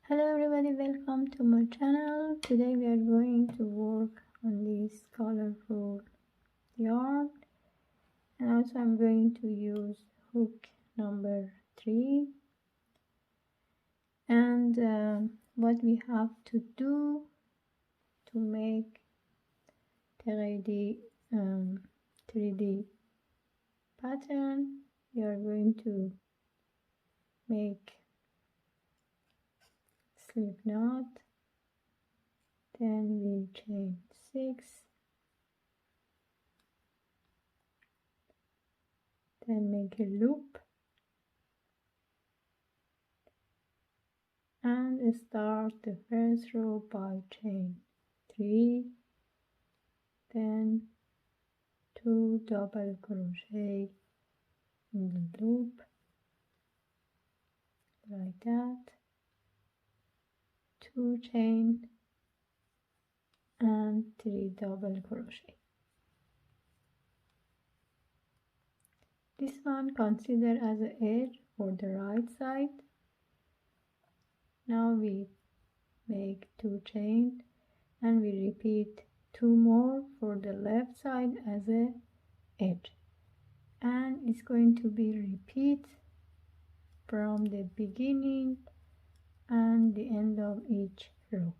Hello everybody, welcome to my channel. Today we are going to work on this colorful yarn, and also I'm going to use hook number 3. And what we have to do to make 3D pattern, we are going to make slip knot, then we chain 6, then make a loop and start the first row by chain 3, then 2 double crochet in the loop like that, 2 chain and 3 double crochet. This one consider as an edge for the right side. Now we make 2 chain and we repeat 2 more for the left side as a edge, and it's going to be repeat from the beginning and the end of each row.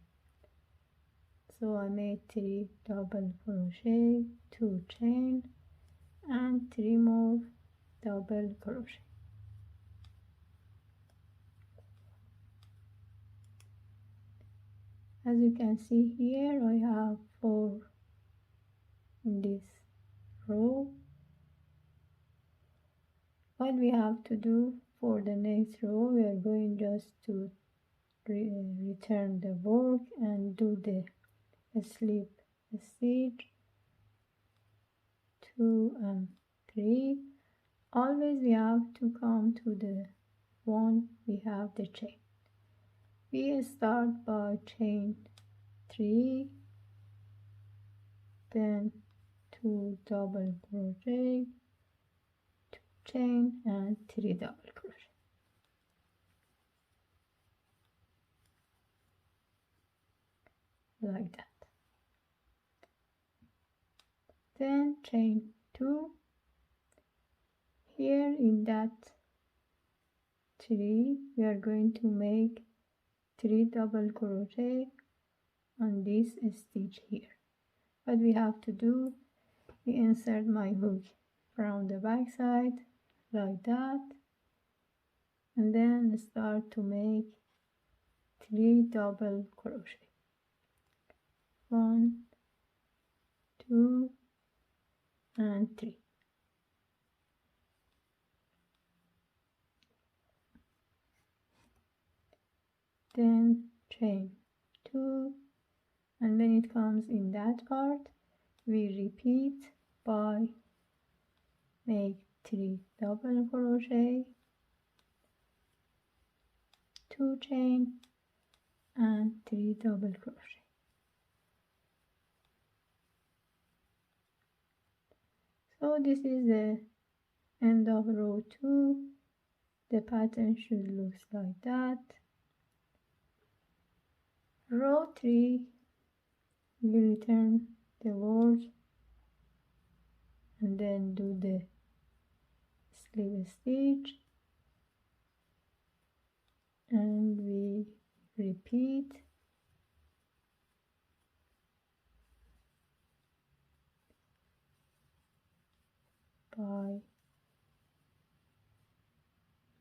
So I made 3 double crochet, 2 chain and 3 more double crochet. As you can see here, I have 4 in this row. What we have to do for the next row, we are going just to return the work and do the slip stitch 2 and 3. Always we have to come to the one we have the chain. We start by chain 3, then 2 double crochet, 2 chain and 3 double crochet. Like that. Then chain 2. Here in that 3 we are going to make 3 double crochet on this stitch here. What we have to do, we insert my hook from the back side like that, and then start to make 3 double crochet. 1, 2 and 3. Then chain 2, and when it comes in that part, we repeat by make 3 double crochet, 2 chain and 3 double crochet. So this is the end of row 2. The pattern should look like that. Row 3, we return the work and then do the slip stitch, and we repeat by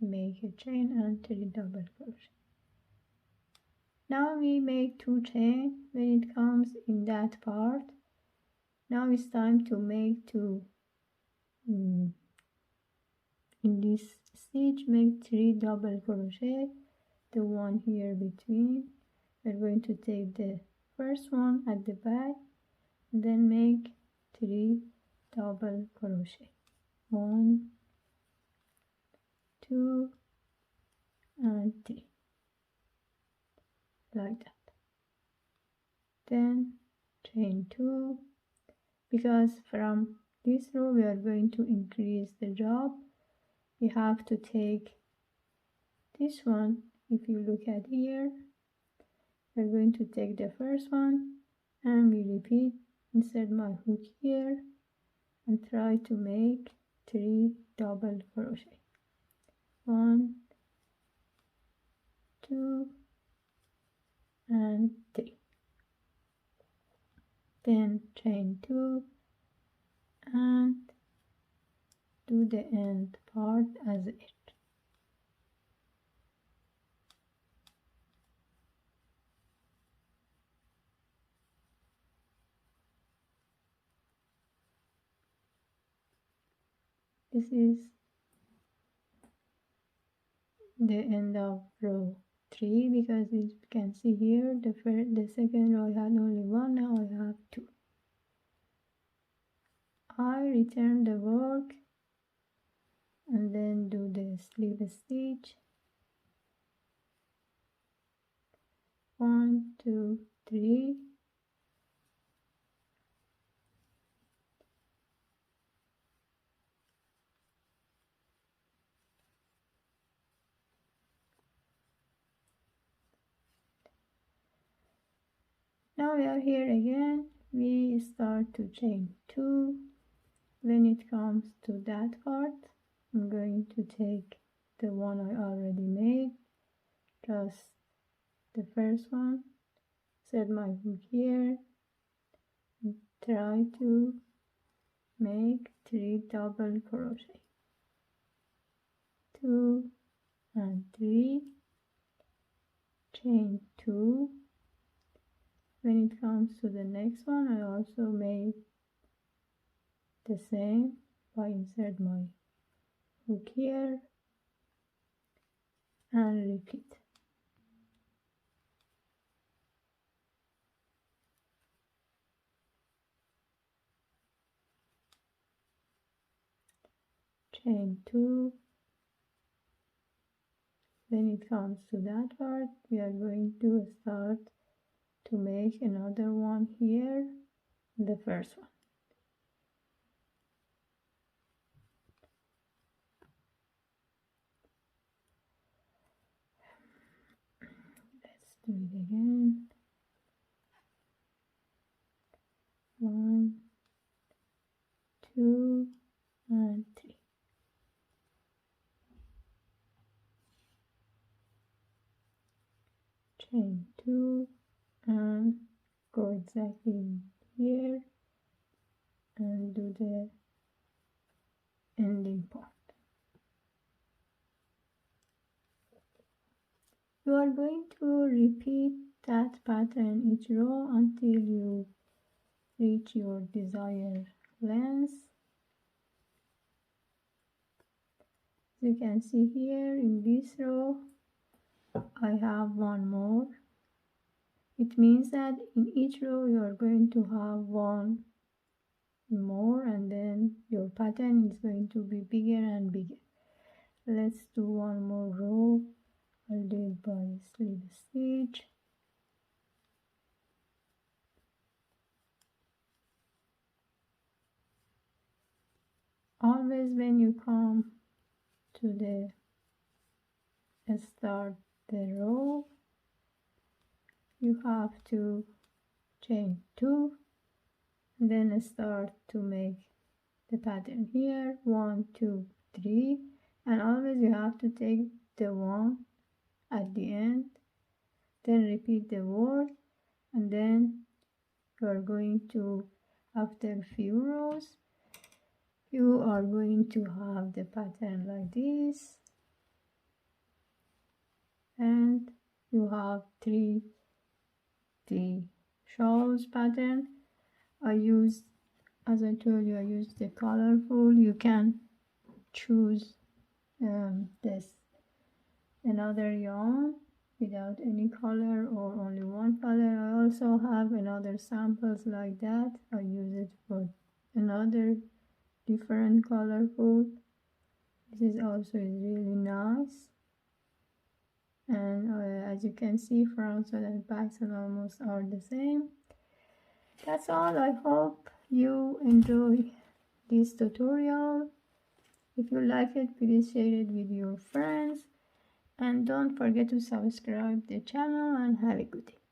make a chain and 3 double crochet. Now we make 2 chain when it comes in that part. Now it's time to make 2 in this stitch. Make 3 double crochet, the one here between. We're going to take the first one at the back, then make 3 double crochet. 1, 2 and 3, like that. Then chain 2, because from this row we are going to increase the job, we have to take this one. If you look at here, we're going to take the first one and we repeat, insert my hook here and try to make 3 double crochet. 1, 2 and 3. Then chain 2 and do the end part as it. This is the end of row 3 because as you can see here the second row I had only 1, now I have 2. I return the work and then do the slip stitch. 1, 2, 3. Now we are here again. We start to chain 2. When it comes to that part, I'm going to take the one I already made, just the first one, set my hook here, and try to make 3 double crochet. 2 and 3, chain 2. When it comes to the next one, I also made the same by insert my hook here and repeat. Chain 2. When it comes to that part, we are going to start to make another one here, the first one. Let's do it again. 1, 2 and 3. Chain 2 and go exactly here and do the ending part. You are going to repeat that pattern each row until you reach your desired length. As you can see here in this row, I have one more. It means that in each row you are going to have one more and then your pattern is going to be bigger and bigger. Let's do one more row. I'll do it by slip stitch. Always when you come to the start the row, you have to chain 2 and then start to make the pattern here. 1, 2, 3, and always you have to take the one at the end, then repeat the word, and then you are going to, after a few rows, you are going to have the pattern like this, and you have three shawls pattern. I used, as I told you, I used the colorful. You can choose this another yarn without any color or only one color. I also have another samples like that. I use it for another different colorful. This is also really nice, and as you can see, front side and back side almost are the same. That's all. I hope you enjoy this tutorial. If you like it, please share it with your friends, and don't forget to subscribe the channel, and have a good day.